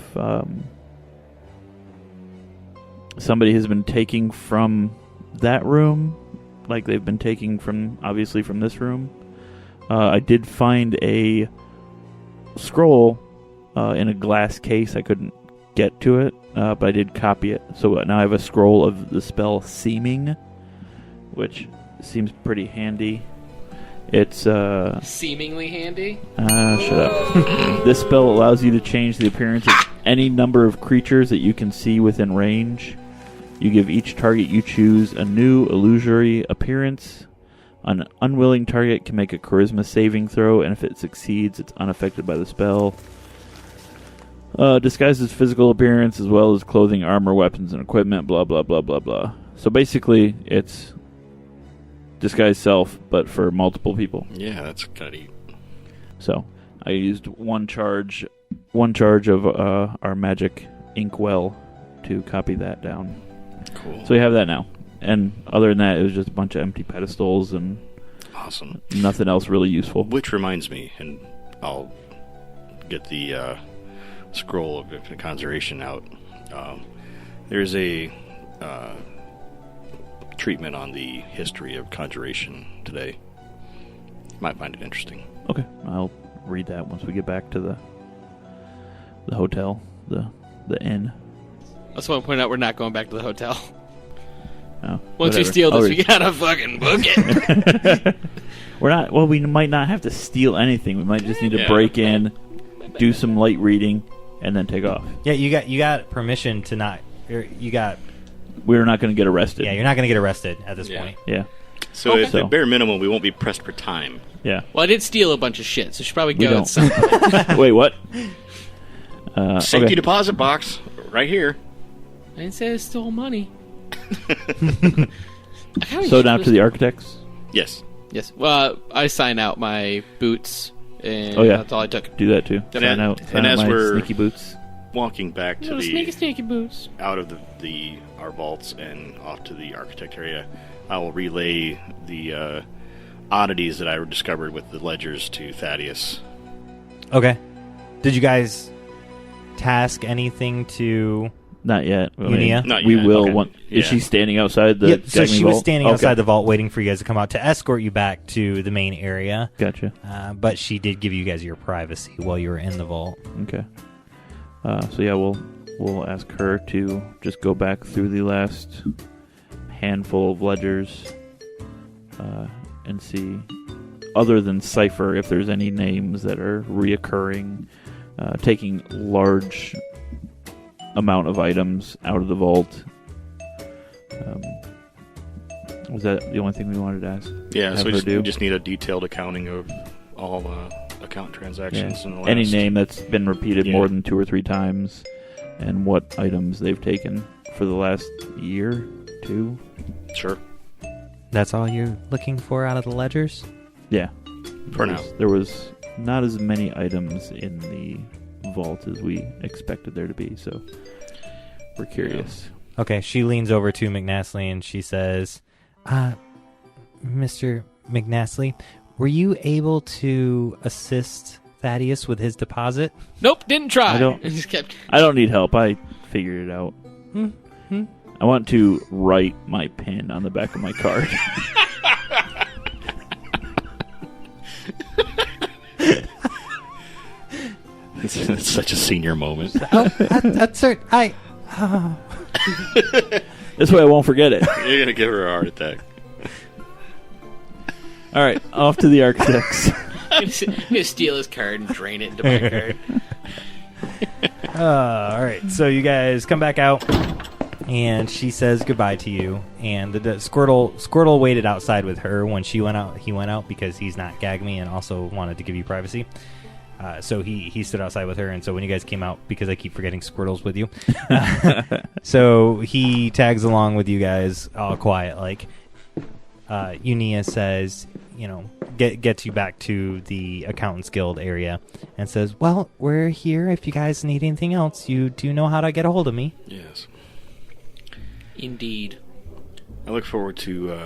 somebody has been taking from that room, like they've been taking from this room. I did find a scroll in a glass case. I couldn't get to it, but I did copy it. So now I have a scroll of the spell Seeming, which seems pretty handy. It's seemingly handy. Shut up. This spell allows you to change the appearance of any number of creatures that you can see within range. You give each target you choose a new illusory appearance. An unwilling target can make a charisma saving throw, and if it succeeds, it's unaffected by the spell. Disguises physical appearance as well as clothing, armor, weapons, and equipment, blah, blah, blah, blah, blah. So basically, it's disguise self, but for multiple people. Yeah, that's kind of. So I used one charge of our magic inkwell to copy that down. Cool. So we have that now. And other than that, it was just a bunch of empty pedestals and awesome. Nothing else really useful. Which reminds me, and I'll get the scroll of conjuration out. There's a treatment on the history of conjuration today. You might find it interesting. Okay, I'll read that once we get back to the hotel, the inn. I just want to point out we're not going back to the hotel. Oh, once we steal this, we gotta fucking book it. We're not. Well, we might not have to steal anything. We might just need to break in, do some light reading, and then take off. Yeah, you got permission to not. You got. We're not going to get arrested. Yeah, you're not going to get arrested at this point. Yeah. So at the bare minimum, we won't be pressed for time. Yeah. Well, I did steal a bunch of shit, so you should probably go at some point. Wait, what? Safety deposit box right here. I didn't say I stole money. So now to the architects? Yes. Yes. Well, I sign out my boots, and that's all I took. Do that too. Sign out as my we're sneaky boots. Walking back to sneaky boots out of our vaults and off to the architect area, I will relay the oddities that I discovered with the ledgers to Thaddeus. Okay. Did you guys task anything to? Not yet. Unia? Not yet. We will. Okay. Is she standing outside the so GAG-ME she was vault? standing outside the vault waiting for you guys to come out to escort you back to the main area. Gotcha. But she did give you guys your privacy while you were in the vault. Okay. So yeah, we'll ask her to just go back through the last handful of ledgers and see, other than Cipher, if there's any names that are reoccurring, taking large amount of items out of the vault. Was that the only thing we wanted to ask? Yeah, so we just need a detailed accounting of all account transactions. In the last... Any name that's been repeated more than 2 or 3 times, and what items they've taken for the last year, 2. Sure. That's all you're looking for out of the ledgers? Yeah. For now. There was not as many items in the vault as we expected there to be, so we're curious. Okay, she leans over to McNastly and she says, Mr. McNastly, were you able to assist Thaddeus with his deposit? Nope, didn't try. I don't need help. I figured it out. I want to write my pin on the back of my card. It's such a senior moment. That's certain. This way I won't forget it. You're going to give her a heart attack. All right, off to the architects. I'm going to steal his card and drain it into my card. All right, so you guys come back out, and she says goodbye to you. And the Squirtle waited outside with her when she went out. He went out because he's not GAG-ME and also wanted to give you privacy. So he stood outside with her, and so when you guys came out, because I keep forgetting Squirtle's with you, so he tags along with you guys all quiet. Like Unia says, gets you back to the Accountants Guild area and says, well, we're here. If you guys need anything else, you do know how to get a hold of me. Yes. Indeed. I look forward to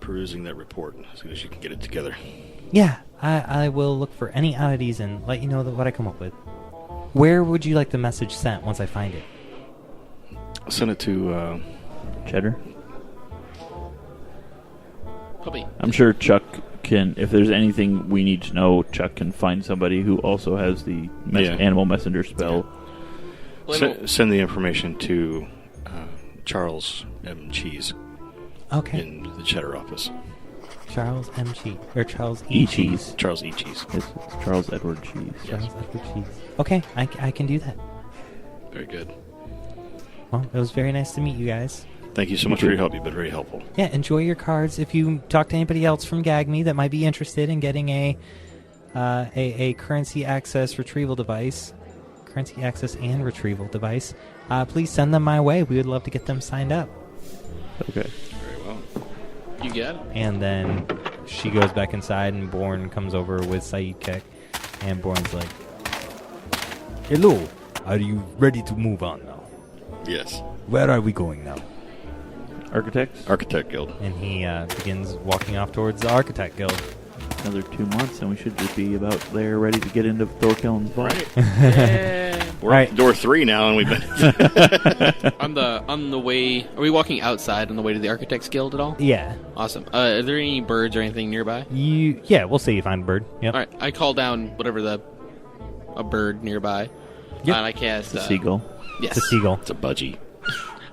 perusing that report as soon as you can get it together. Yeah, I will look for any oddities and let you know what I come up with. Where would you like the message sent once I find it? I'll send it to Cheddar. Probably. I'm sure Chuck can, if there's anything we need to know, Chuck can find somebody who also has the animal messenger spell. Well, send the information to Charles M. Cheese. Okay. In the Cheddar office. Charles M. Cheese. Or Charles E. Cheese. Charles E. Cheese. It's Charles Edward Cheese. Charles Edward Cheese. Okay, I can do that. Very good. Well, it was very nice to meet you guys. Thank you so much for your help. You've been very helpful. Yeah, enjoy your cards. If you talk to anybody else from GAG-ME that might be interested in getting a currency access retrieval device, currency access and retrieval device, please send them my way. We would love to get them signed up. Okay. Very well. You got it. And then she goes back inside, and Born comes over with Syndicate, and Born's like, "Hello, are you ready to move on now? Yes. Where are we going now?" Architect Guild. And he begins walking off towards the Architect Guild. Another 2 months, and we should just be about there, ready to get into Thorkillin's vault. Right. Yeah. We're at door 3 now, and we've been on the way. Are we walking outside on the way to the Architects Guild at all? Yeah. Awesome. Are there any birds or anything nearby? Yeah, we'll say you find a bird. Yep. All right. I call down a bird nearby. Yep. And I cast It's a seagull. Yes. It's a seagull. It's a budgie.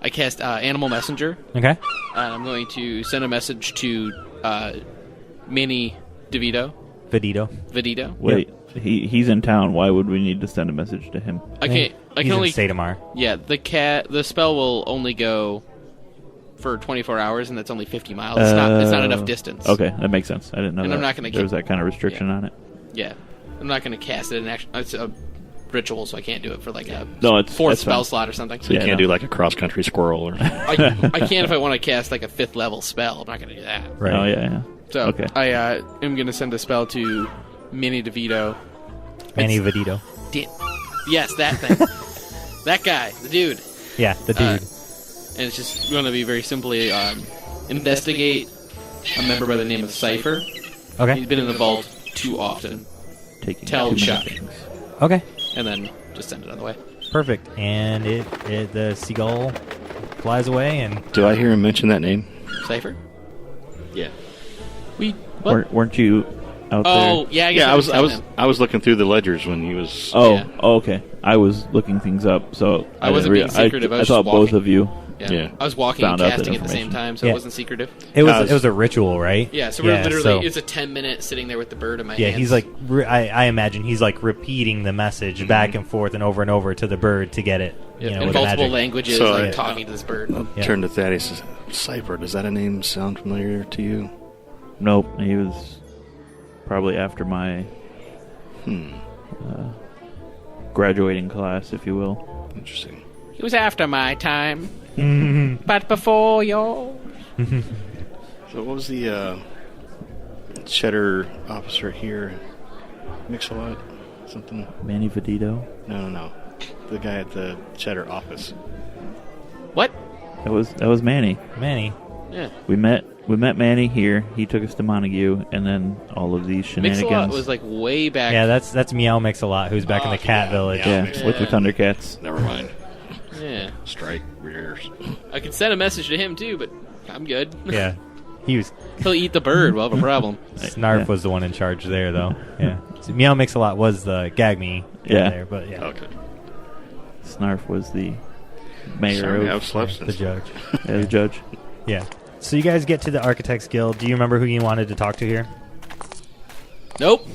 I cast Animal Messenger. Okay. And I'm going to send a message to Manny DeVito. Vidito. Wait, he's in town. Why would we need to send a message to him? I can only say tomorrow. Yeah, the spell will only go for 24 hours, and that's only 50 miles. It's not enough distance. Okay, that makes sense. I didn't know and that. I'm not going to there was that kind of restriction on it. Yeah, I'm not going to cast it in action. It's a ritual, so I can't do it for like a it's fourth spell fine. slot or something. So you can't do like a cross-country squirrel or I can if I want to cast like a 5th level spell. I'm not going to do that. Right. Oh, yeah. So okay. I am going to send a spell to Manny DeVito. Manny Vidito. Yes, that thing. That guy, the dude. Yeah, the dude. And it's just going to be very simply investigate a member by the name of Cypher. Okay. He's been in the vault too often. Tell Chuck. Okay. And then just send it on the way. Perfect. And the seagull flies away. And do I hear him mention that name? Cypher? Yeah. Weren't you out there? Oh, yeah. I was looking through the ledgers when he was. Oh, okay. I was looking things up, so I wasn't being secretive. I thought both of you. Yeah. I was walking and casting at the same time, so it wasn't secretive. It was a ritual, right? Yeah, so we're literally, it's a 10-minute sitting there with the bird in my hands. Yeah, he's like, I imagine he's like repeating the message back and forth and over to the bird to get it. In with multiple magic. languages, talking to this bird. I'll turn to Thaddeus. Cypher, does that a name sound familiar to you? Nope, he was probably after my graduating class, if you will. Interesting. He was after my time, but before yours. So what was the cheddar officer here? Mix-a-lot? Something? Manny Vidito? No. The guy at the cheddar office. What? That was Manny. Yeah. We met Manny here. He took us to Montague, and then all of these shenanigans. Mix-a-lot was like way back. Yeah, that's Meow Mix-a-Lot, who's back in the cat village. Yeah, with the Thundercats. Never mind. Yeah. Strike rears. I could send a message to him too, but I'm good. Yeah. He'll eat the bird. We'll have a problem. Snarf was the one in charge there, though. Yeah. So Meow Mix-a-Lot was the GAG-ME there, but yeah. Okay. Snarf was the mayor of the judge. Yeah, the judge. Yeah. So you guys get to the Architects Guild. Do you remember who you wanted to talk to here? Nope.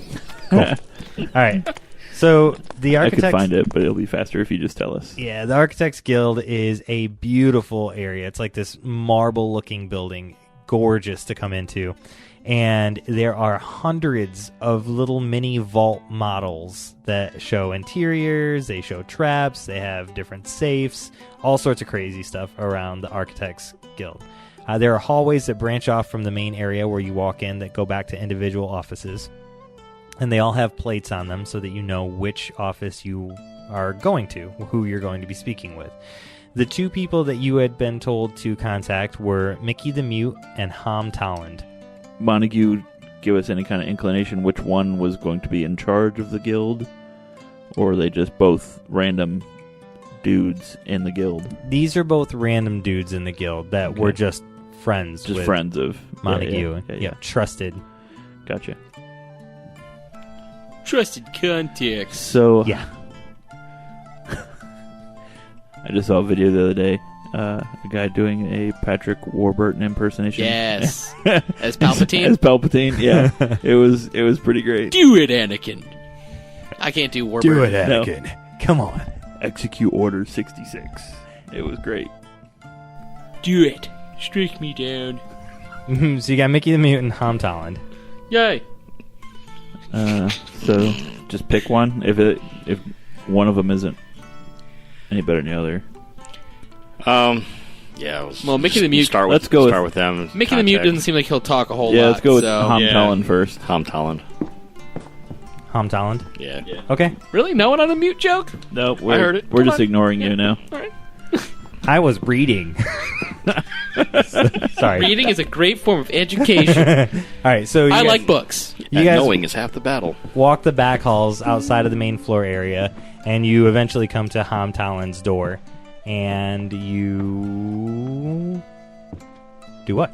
Cool. All right. So the Architects... I could find it, but it'll be faster if you just tell us. Yeah, the Architects Guild is a beautiful area. It's like this marble-looking building, gorgeous to come into. And there are hundreds of little mini vault models that show interiors, they show traps, they have different safes, all sorts of crazy stuff around the Architects Guild. There are hallways that branch off from the main area where you walk in that go back to individual offices. And they all have plates on them so that you know which office you are going to, who you're going to be speaking with. The two people that you had been told to contact were Mickey the Mute and Hom Tolland. Montague give us any kind of inclination which one was going to be in charge of the guild? Or are they just both random dudes in the guild? These are both random dudes in the guild that were just friends. Just friends of Montague. Yeah, trusted. Gotcha. Trusted contacts. So yeah. I just saw a video the other day, a guy doing a Patrick Warburton impersonation. Yes. As Palpatine? As Palpatine, yeah. It was pretty great. Do it, Anakin. I can't do Warburton. Do it, Anakin. No. Come on. Execute Order 66. It was great. Do it. Strike me down. So you got Mickey the Mutant, Hom Tolland. Yay. So just pick one if one of them isn't any better than the other. Yeah. Well, Mickey the Mute. Start with them. Mickey the Mute doesn't seem like he'll talk a whole lot. Yeah, let's go with Hom Tolland first. Hom Tolland. Hom Tolland? Yeah. Okay. Really? No one on a mute joke? No, I heard it. We're just ignoring you now. All right. I was reading. Sorry. Reading is a great form of education. All right, so I like books. You guys knowing is half the battle. Walk the back halls outside of the main floor area, and you eventually come to Hom Tolland's door. And you do what?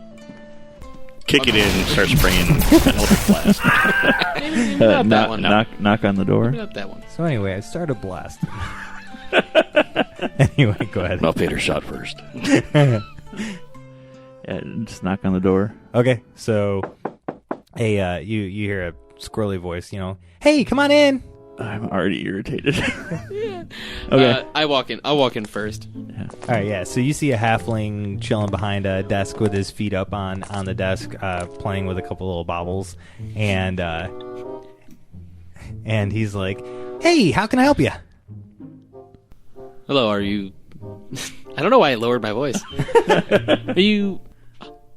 Kick it in and start spraying eldritch blast. Maybe not that one. Knock on the door. Maybe not that one. So anyway, I start a blast. Anyway, go ahead. Malphaedor shot first. Yeah, just knock on the door. Okay, so hey, you hear a squirrely voice, hey, come on in. I'm already irritated. Yeah. Okay. I'll walk in first. Yeah. All right, yeah. So you see a halfling chilling behind a desk with his feet up on the desk, playing with a couple little baubles, and he's like, "Hey, how can I help you?" Hello, are you... I don't know why I lowered my voice. Are you...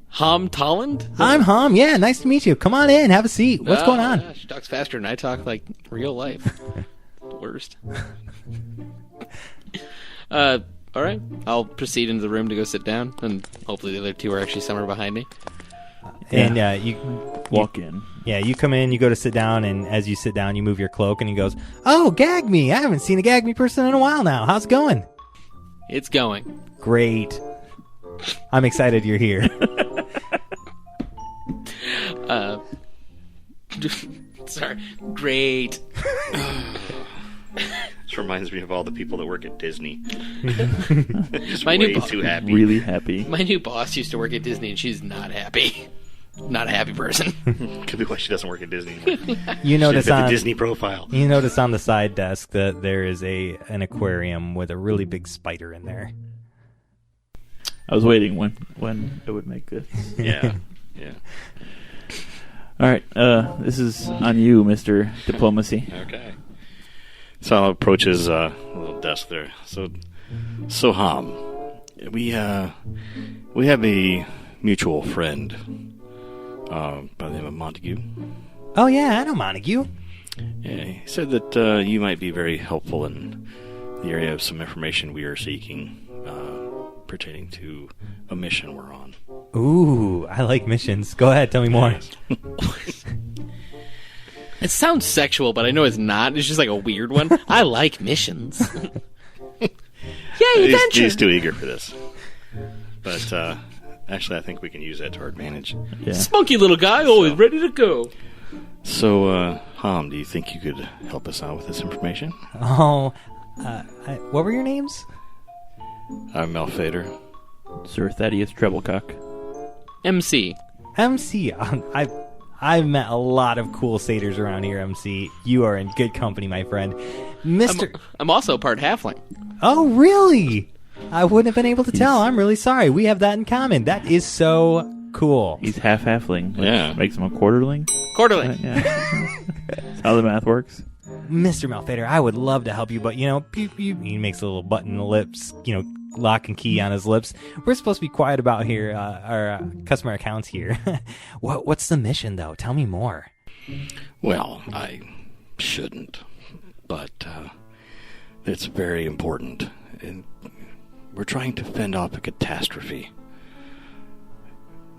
Hom Tolland? I'm Hom, yeah, nice to meet you. Come on in, have a seat. What's going on? Yeah, she talks faster than I talk like real life. The worst. All right, I'll proceed into the room to go sit down, and hopefully the other two are actually somewhere behind me. And you walk in. Yeah, you come in, you go to sit down, and as you sit down, you move your cloak, and he goes, "Oh, GAG-ME! I haven't seen a GAG-ME person in a while now. How's it going?" It's going. Great. I'm excited you're here. Sorry. Great. This reminds me of all the people that work at Disney. Just My way new too happy. Really happy. My new boss used to work at Disney, and she's not happy. Not a happy person. Could be why she doesn't work at Disney anymore. You notice the on Disney profile. You notice on the side desk that there is an aquarium with a really big spider in there. I was waiting when it would make this. Yeah. All right, this is on you, Mr. Diplomacy. Okay. So I'll approach his little desk there. So Hom, we have a mutual friend by the name of Montague. Oh yeah, I know Montague. Yeah, he said that you might be very helpful in the area of some information we are seeking pertaining to a mission we're on. Ooh, I like missions. Go ahead, tell me more. It sounds sexual, but I know it's not. It's just like a weird one. I like missions. Yay, adventure! He's too eager for this. But actually, I think we can use that to our advantage. Yeah. Spunky little guy, always ready to go. So, Hom, do you think you could help us out with this information? Oh, what were your names? I'm Malphaedor. Sir Thaddeus Trebilcock. MC. I've met a lot of cool satyrs around here, MC. You are in good company, my friend. I'm also part halfling. Oh, really? I wouldn't have been able to tell. I'm really sorry. We have that in common. That is so cool. He's half halfling. Yeah. Makes him a quarterling. Quarterling. Yeah. That's how the math works. Mr. Malphaedor, I would love to help you, but, he makes a little button lips, lock and key on his lips. We're supposed to be quiet about here, our customer accounts here. What's the mission, though? Tell me more. Well, I shouldn't, but it's very important. And we're trying to fend off a catastrophe.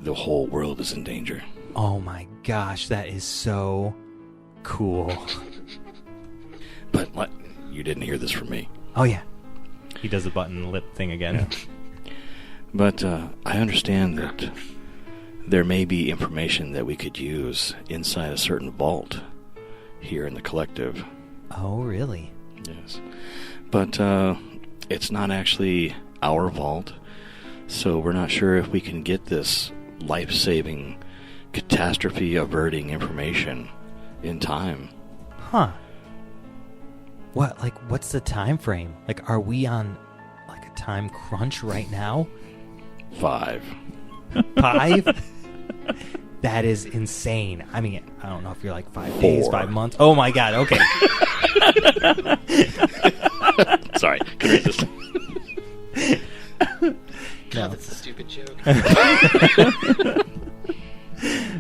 The whole world is in danger. Oh my gosh, that is so cool. But what? You didn't hear this from me. Oh yeah. He does the button lip thing again. Yeah. But I understand that there may be information that we could use inside a certain vault here in the collective. Oh, really? Yes. But it's not actually our vault. So we're not sure if we can get this life-saving, catastrophe-averting information in time. Huh. What's the time frame? Like, are we on, like, a time crunch right now? 5. 5? That is insane. I mean, I don't know if you're like 5 days, 5 months. Oh my god, okay. Sorry, can read this. God, that's a stupid joke.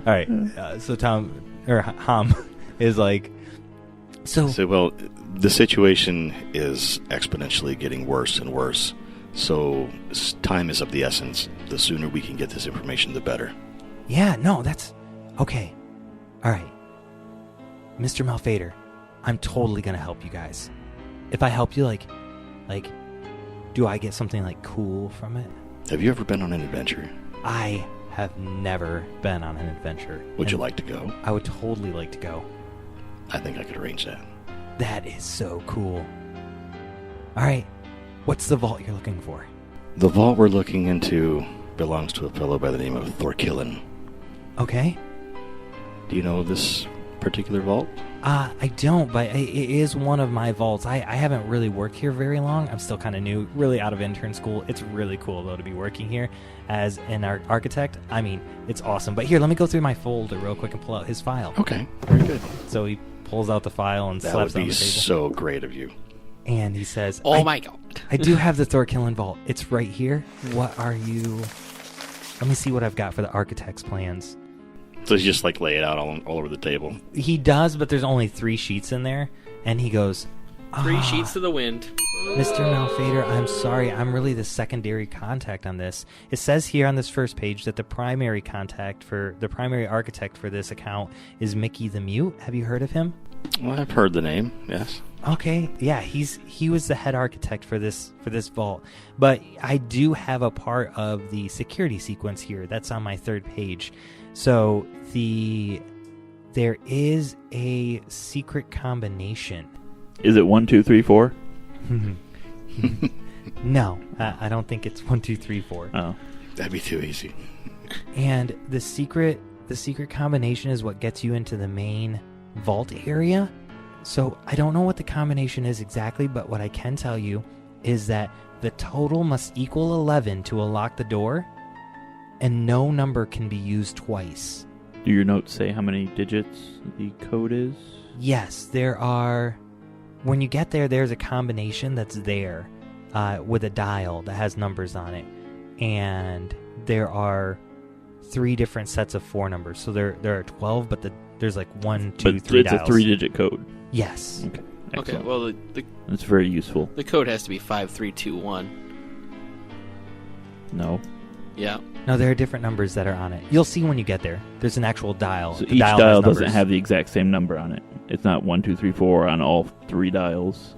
All right, so Hom is like, So, well, the situation is exponentially getting worse and worse. So, time is of the essence. The sooner we can get this information, the better. Yeah, no, that's okay. All right, Mr. Malphaedor, I'm totally gonna help you guys. If I help you, like, do I get something like cool from it? Have you ever been on an adventure? I have never been on an adventure. Would you like to go? I would totally like to go. I think I could arrange that. That is so cool. All right, what's the vault you're looking for? The vault we're looking into belongs to a fellow by the name of Thorkillin. Okay. Do you know this particular vault? I don't, but it is one of my vaults. I haven't really worked here very long. I'm still kind of new, really out of intern school. It's really cool, though, to be working here as an architect. I mean, it's awesome. But here, let me go through my folder real quick and pull out his file. Okay, very good. So he pulls out the file and slaps it on the table. That would be so great of you. And he says, oh my god. I do have the Thorkillin vault. It's right here. What are you... Let me see what I've got for the architect's plans. So he's just like lay it out all over the table. He does, but there's only 3 sheets in there. And he goes, 3 sheets to the wind. Mr. Malphaedor, I'm sorry. I'm really the secondary contact on this. It says here on this first page that the primary architect for this account is Mickey the Mute. Have you heard of him? Well, I've heard the name, yes. Okay, yeah, he was the head architect for this vault. But I do have a part of the security sequence here. That's on my 3rd page. So there is a secret combination. Is it 1, 2, 3, 4? No, I don't think it's 1, 2, 3, 4. Oh, that'd be too easy. And the secret combination is what gets you into the main vault area. So I don't know what the combination is exactly, but what I can tell you is that the total must equal 11 to unlock the door, and no number can be used twice. Do your notes say how many digits the code is? Yes, there are. When you get there, there's a combination that's there with a dial that has numbers on it, and there are 3 different sets of 4 numbers. So there are 12, but there's like 1, 2, 3 dials. It's a 3-digit code. Yes. Okay. Excellent. Okay. Well, that's very useful. The code has to be 5321. No. Yeah. No, there are different numbers that are on it. You'll see when you get there. There's an actual dial. So each dial doesn't have the exact same number on it. It's not 1, 2, 3, 4 on all 3 dials.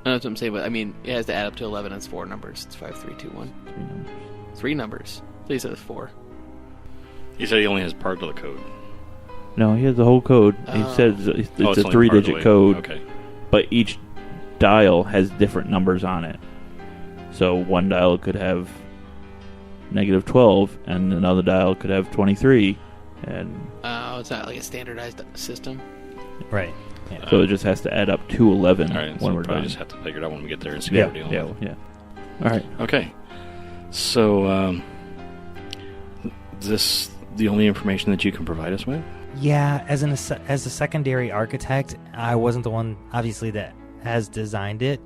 That's what I'm saying, but I mean, it has to add up to 11. It's 4 numbers. It's 5321. 3 numbers. 3 numbers. Please said it's 4. He said he only has part of the code. No, he has the whole code. He says it's a 3-digit code. Okay. But each dial has different numbers on it. So one dial could have -12, and another dial could have 23. And it's not like a standardized system. Right. Yeah. So it just has to add up to 11 all right, when so we're done. just have to figure it out when we get there and see what we're dealing with. Yeah. All right. Okay. So, this the only information that you can provide us with? Yeah, as a secondary architect, I wasn't the one, obviously, that has designed it.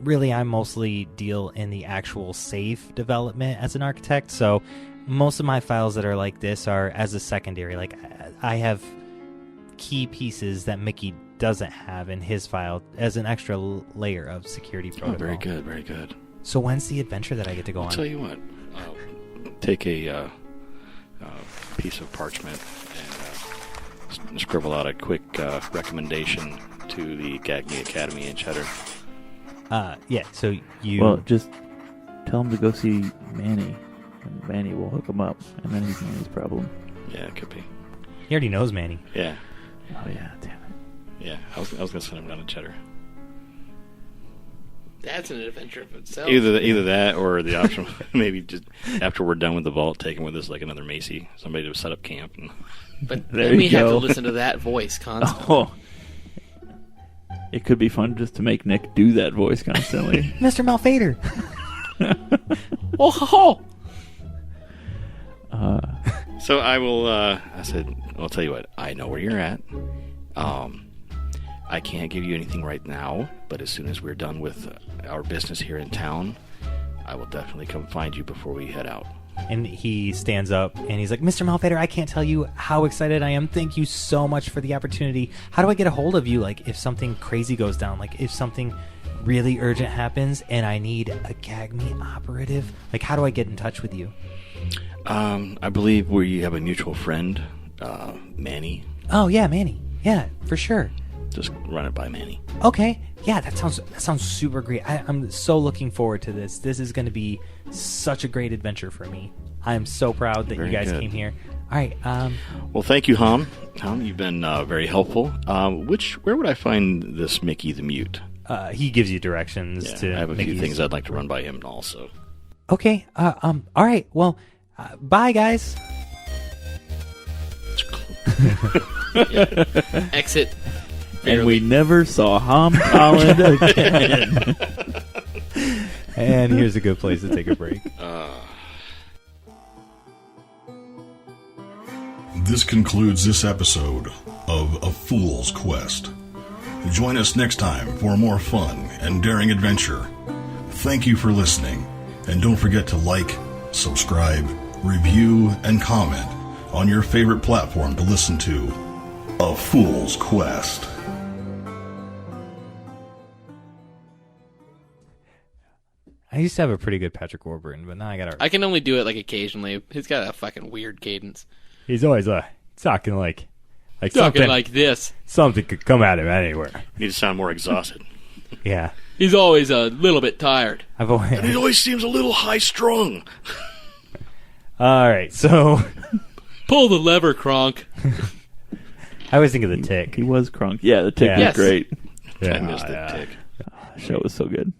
Really, I mostly deal in the actual safe development as an architect, so most of my files that are like this are as a secondary. Like, I have key pieces that Mickey doesn't have in his file as an extra layer of security protocol. Oh, very good, very good. So when's the adventure that I get to go on? I'll tell you what. Take a piece of parchment and scribble out a quick recommendation to the GAG-ME Academy in Cheddar. Yeah, so you... Well, just tell him to go see Manny, and Manny will hook him up, and then he's Manny's problem. Yeah, it could be. He already knows Manny. Yeah. Oh, yeah, damn it. Yeah, I was going to send him down to Cheddar. That's an adventure of itself. Either that or the option maybe just after we're done with the vault, taking with us like another Macy, somebody to set up camp. But There then we you have to go. listen to that voice constantly. Oh. It could be fun just to make Nick do that voice constantly. Mr. Malphaedor. Oh, ho, ho. So I will. I said, I'll tell you what. I know where you're at. I can't give you anything right now, but as soon as we're done with our business here in town, I will definitely come find you before we head out. And he stands up and he's like, Mr. Malphaedor, I can't tell you how excited I am. Thank you so much for the opportunity. How do I get a hold of you? Like, if something crazy goes down, like if something really urgent happens and I need a GAG-ME operative, like how do I get in touch with you? I believe we have a mutual friend, Manny. Oh, yeah, Manny. Yeah, for sure. Just run it by Manny. Okay. Yeah, that sounds super great. I'm so looking forward to this. This is going to be such a great adventure for me. I am so proud that Very you guys good. came here. All right. Well, thank you, Hom. Hom, you've been very helpful. Where would I find this Mickey the Mute? He gives you directions to. I have a few Mickey's- things I'd like to run by him also. Okay. All right. Well, bye, guys. Exit. And we never saw Hom Tolland again. And here's a good place to take a break. This concludes this episode of A Fool's Quest. Join us next time for a more fun and daring adventure. Thank you for listening, and don't forget to like, subscribe, review, and comment on your favorite platform to listen to A Fool's Quest. I used to have a pretty good Patrick Warburton, but now I got I can only do it like occasionally. He's got a fucking weird cadence. He's always talking like Talking something like this. Something could come out of anywhere. Need to sound more exhausted. Yeah. He's always a little bit tired. And he always seems a little high-strung. All right, so pull the lever, Kronk. I always think of the Tick. He was Kronk. Yeah, the Tick Yeah. was great. Yeah. I missed the Tick. The show was so good.